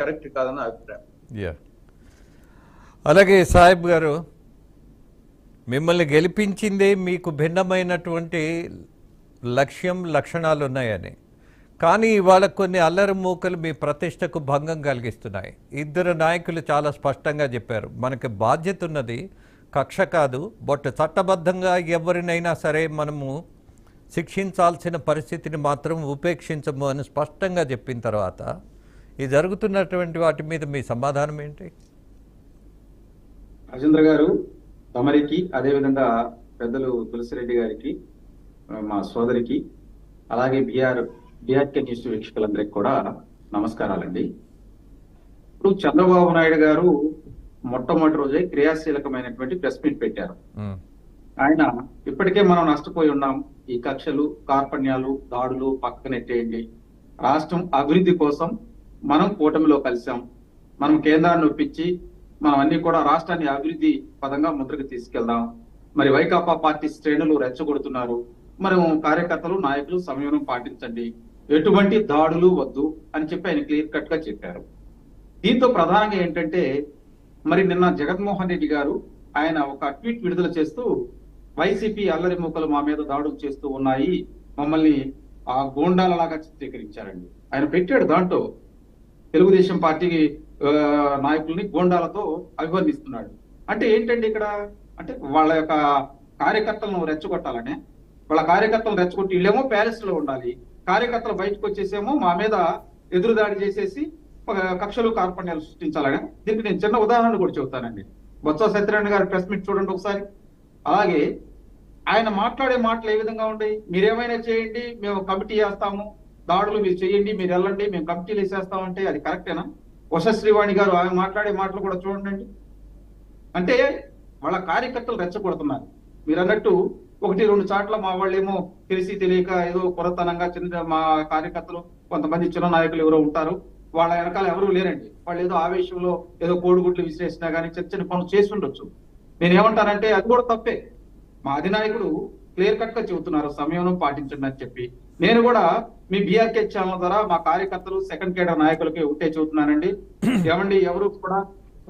Correct కాదని అభిప్రాయం. Yeah, అలాగే సాహెబ్ గారు, మిమ్మల్ని గెలిపించిందే మీకు భిన్నమైనటువంటి లక్ష్యం, లక్షణాలు ఉన్నాయని. కానీ ఇవాళ కొన్ని అల్లరి మూకలు మీ ప్రతిష్టకు భంగం కలిగిస్తున్నాయి. ఇద్దరు నాయకులు చాలా స్పష్టంగా చెప్పారు, మనకి బాధ్యత ఉన్నది, కక్ష కాదు. బట్ చట్టబద్ధంగా ఎవరినైనా సరే మనము శిక్షించాల్సిన పరిస్థితిని మాత్రం ఉపేక్షించము అని స్పష్టంగా చెప్పిన తర్వాత ఈ జరుగుతున్నటువంటి వాటి మీద మీ సమాధానం ఏంటి? రాజేంద్ర గారు, తమరికి అదేవిధంగా పెద్దలు తులసిరెడ్డి గారికి, మా సోదరికి, అలాగే బీఆర్కే న్యూస్ వీక్షకులందరికీ కూడా నమస్కారాలండి. ఇప్పుడు చంద్రబాబు నాయుడు గారు మొట్టమొదటి రోజే క్రియాశీలకమైనటువంటి ప్రెస్ మీట్ పెట్టారు. ఆయన ఇప్పటికే మనం నష్టపోయి ఉన్నాం, ఈ కక్షలు, కార్పణ్యాలు, దాడులు పక్కనెట్టేయండి, రాష్ట్రం అభివృద్ధి కోసం మనం కూటమిలో కలిసాం, మనం కేంద్రాన్ని ఒప్పించి మనం అన్ని కూడా రాష్ట్రాన్ని అభివృద్ధి పదంగా ముందుకు తీసుకెళ్దాం. మరి వైకాపా పార్టీ శ్రేణులు రెచ్చగొడుతున్నారు, మనం కార్యకర్తలు, నాయకులు సంయమనం పాటించండి, ఎటువంటి దాడులు వద్దు అని చెప్పి ఆయన క్లియర్ కట్ గా చెప్పారు. దీంతో ప్రధానంగా ఏంటంటే, మరి నిన్న జగన్మోహన్ రెడ్డి గారు ఆయన ఒక ట్వీట్ విడుదల చేస్తూ, వైసీపీ అల్లరి మూకలు మా మీద దాడులు చేస్తూ ఉన్నాయి, మమ్మల్ని ఆ గోండాలలాగా చిత్రీకరించారండి. ఆయన పెట్టాడు దాంట్లో తెలుగుదేశం పార్టీ నాయకుల్ని గోండాలతో అభివర్ణిస్తున్నాడు. అంటే ఏంటండి ఇక్కడ, అంటే వాళ్ళ యొక్క కార్యకర్తలను రెచ్చగొట్టాలనే, వాళ్ళ కార్యకర్తలను రెచ్చగొట్టి వీళ్ళేమో ప్యాలెస్ లో ఉండాలి, కార్యకర్తలు బయటకు వచ్చేసేమో మా మీద ఎదురుదాడి చేసేసి కక్షలు, కార్పణ్యాలు సృష్టించాలని. దీనికి నేను చిన్న ఉదాహరణ కూడా చెబుతానండి. బొత్స సత్యనారాయణ గారి ప్రెస్ మీట్ చూడండి ఒకసారి. అలాగే ఆయన మాట్లాడే మాటలు ఏ విధంగా ఉంటాయి, మీరేమైనా చేయండి, మేము కమిటీ వేస్తాము, దాడులు మీరు చేయండి, మీరు వెళ్ళండి, మేము కమిటీలు వేసేస్తామంటే అది కరెక్టేనా? వశశ్రీవాణి గారు ఆయన మాట్లాడే మాటలు కూడా చూడండి. అంటే వాళ్ళ కార్యకర్తలు రెచ్చగొడుతున్నారు. మీరు అన్నట్టు 1-2 చాట్ల మా వాళ్ళేమో తెలిసి తెలియక ఏదో కొరతనంగా చిన్న మా కార్యకర్తలు, కొంతమంది చిన్న నాయకులు ఎవరో ఉంటారు, వాళ్ళ వెనకాల ఎవరూ లేరండి. వాళ్ళు ఏదో ఆవేశంలో ఏదో కోడిగుడ్లు విశ్లేషణ కానీ చిన్న పనులు చేసి ఉండొచ్చు. నేనేమంటానంటే అది కూడా తప్పే. మా అధినాయకుడు క్లియర్ కట్ గా చెబుతున్నారు, సమయం పాటించండి అని చెప్పి. నేను కూడా మీ బీఆర్కే ఛానల్ ద్వారా మా కార్యకర్తలు, సెకండ్ కేడర్ నాయకులకి ఒకటే చెబుతున్నానండి, ఏమండి ఎవరు కూడా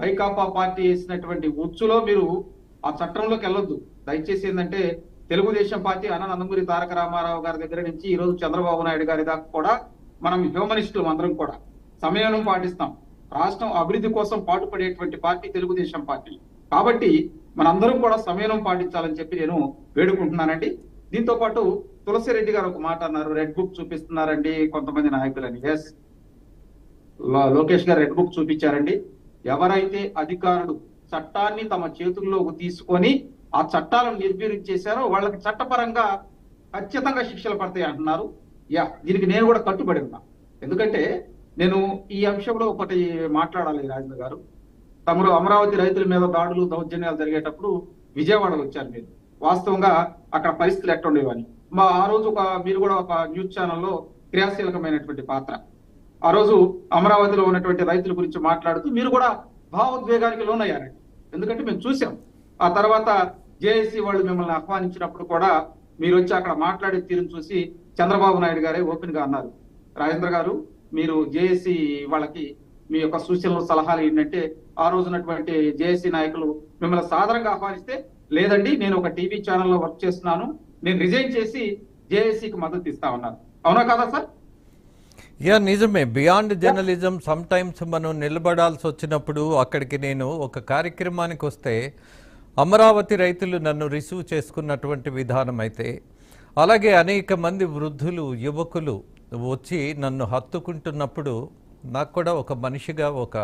వైకాపా పార్టీ వేసినటువంటి ఉచ్చులో మీరు ఆ చట్టంలోకి వెళ్ళొద్దు. దయచేసి ఏంటంటే, తెలుగుదేశం పార్టీ నందమూరి తారక రామారావు గారి దగ్గర నుంచి ఈ రోజు చంద్రబాబు నాయుడు గారి దాకా కూడా మనం హ్యూమనిస్టులు అందరం కూడా సమయం పాటిస్తాం. రాష్ట్రం అభివృద్ధి కోసం పాటుపడేటువంటి పార్టీ తెలుగుదేశం పార్టీ. కాబట్టి మనందరం కూడా సమయం పాటించాలని చెప్పి నేను వేడుకుంటున్నానండి. దీంతో పాటు తులసిరెడ్డి గారు ఒక మాట అన్నారు, రెడ్ బుక్ చూపిస్తున్నారండి కొంతమంది నాయకులని. ఎస్, లోకేష్ గారు రెడ్ బుక్ చూపించారండి. ఎవరైతే అధికారులు చట్టాన్ని తమ చేతుల్లోకి తీసుకొని ఆ చట్టాలను నిర్వీర్యం చేశారో వాళ్ళకి చట్టపరంగా ఖచ్చితంగా శిక్షలు పడతాయి అంటున్నారు. దీనికి నేను కూడా కట్టుబడి ఉన్నా. ఎందుకంటే నేను ఈ అంశంలో ఒకటి మాట్లాడాలి. రాజేంద్ర గారు, తమరు అమరావతి రైతుల మీద దాడులు, దౌర్జన్యాలు జరిగేటప్పుడు విజయవాడలో వచ్చారు మీరు. వాస్తవంగా అక్కడ పరిస్థితులు ఎట్లా ఉండేవని ఆ రోజు మీరు కూడా ఒక న్యూస్ ఛానల్లో క్రియాశీలకమైనటువంటి పాత్ర. ఆ రోజు అమరావతిలో ఉన్నటువంటి రైతుల గురించి మాట్లాడుతూ మీరు కూడా భావోద్వేగానికి లోనయ్యారండి. ఎందుకంటే మేము చూసాం. ఆ తర్వాత జేఏసీ వాళ్ళు మిమ్మల్ని ఆహ్వానించినప్పుడు కూడా మీరు వచ్చి అక్కడ మాట్లాడే తీరును చూసి చంద్రబాబు నాయుడు గారే ఓపెన్ గా అన్నారు, రాజేంద్ర గారు మీరు జేఏసీ వాళ్ళకి మీ యొక్క సూచనలు, సలహాలు ఏంటంటే, ఆ రోజునటువంటి జేఏసీ నాయకులు మిమ్మల్ని సాధారణంగా ఆహ్వానిస్తే, లేదండి నేను ఒక టీవీ ఛానల్లో వర్క్ చేస్తున్నాను, నేను రిజైన్ చేసి జేఏసీకి మద్దతు ఇస్తా ఉన్నారు. అవునా కదా సార్? నిజమే. బియాండ్ జర్నలిజం సమ్ టైమ్స్ మనం నిలబడాల్సి వచ్చినప్పుడు అక్కడికి నేను ఒక కార్యక్రమానికి వస్తే అమరావతి రైతులు నన్ను రిసీవ్ చేసుకున్నటువంటి విధానం అయితే, అలాగే అనేక మంది వృద్ధులు, యువకులు వచ్చి నన్ను హత్తుకుంటున్నప్పుడు నాకు కూడా ఒక మనిషిగా ఒక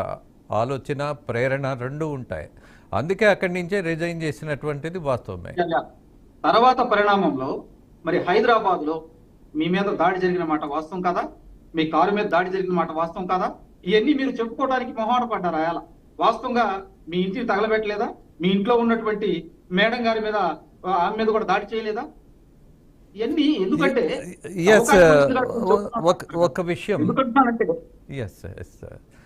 ఆలోచన, ప్రేరణ రెండు ఉంటాయి. అందుకే అక్కడి నుంచే రిజైన్ చేసినటువంటిది వాస్తవమే. తర్వాత పరిణామంలో మరి హైదరాబాద్ లో మీ మీద దాడి జరిగిన మాట వాస్తవం కదా, మీ కారు మీద దాడి జరిగిన మాట వాస్తవం కదా, ఇవన్నీ మీరు చెప్పుకోవడానికి మొహాట పడ్డారా? అలా వాస్తవంగా మీ ఇంటిని తగలబెట్టలేదా? మీ ఇంట్లో ఉన్నటువంటి మేడం గారి మీద, ఆమె మీద కూడా దాడి చేయలేదా? ఇవన్నీ ఎందుకంటే ఒక విషయం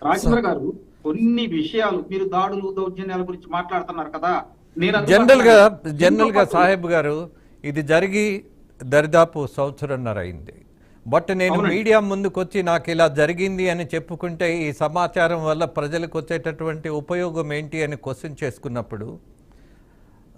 రాజేంద్ర గారు, కొన్ని విషయాలు మీరు దాడులు, దౌర్జన్యాల గురించి మాట్లాడుతున్నారు కదా. జనరల్ గా సాహెబ్ గారు, ఇది జరిగి దరిదాపు 1.5 సంవత్సరం అయింది. బట్ నేను అవునండి. మీడియా ముందుకొచ్చి నాకు ఇలా జరిగింది అని చెప్పుకుంటే ఈ సమాచారం వల్ల ప్రజలకు వచ్చేటటువంటి ఉపయోగం ఏంటి అని క్వశ్చన్ చేసుకున్నప్పుడు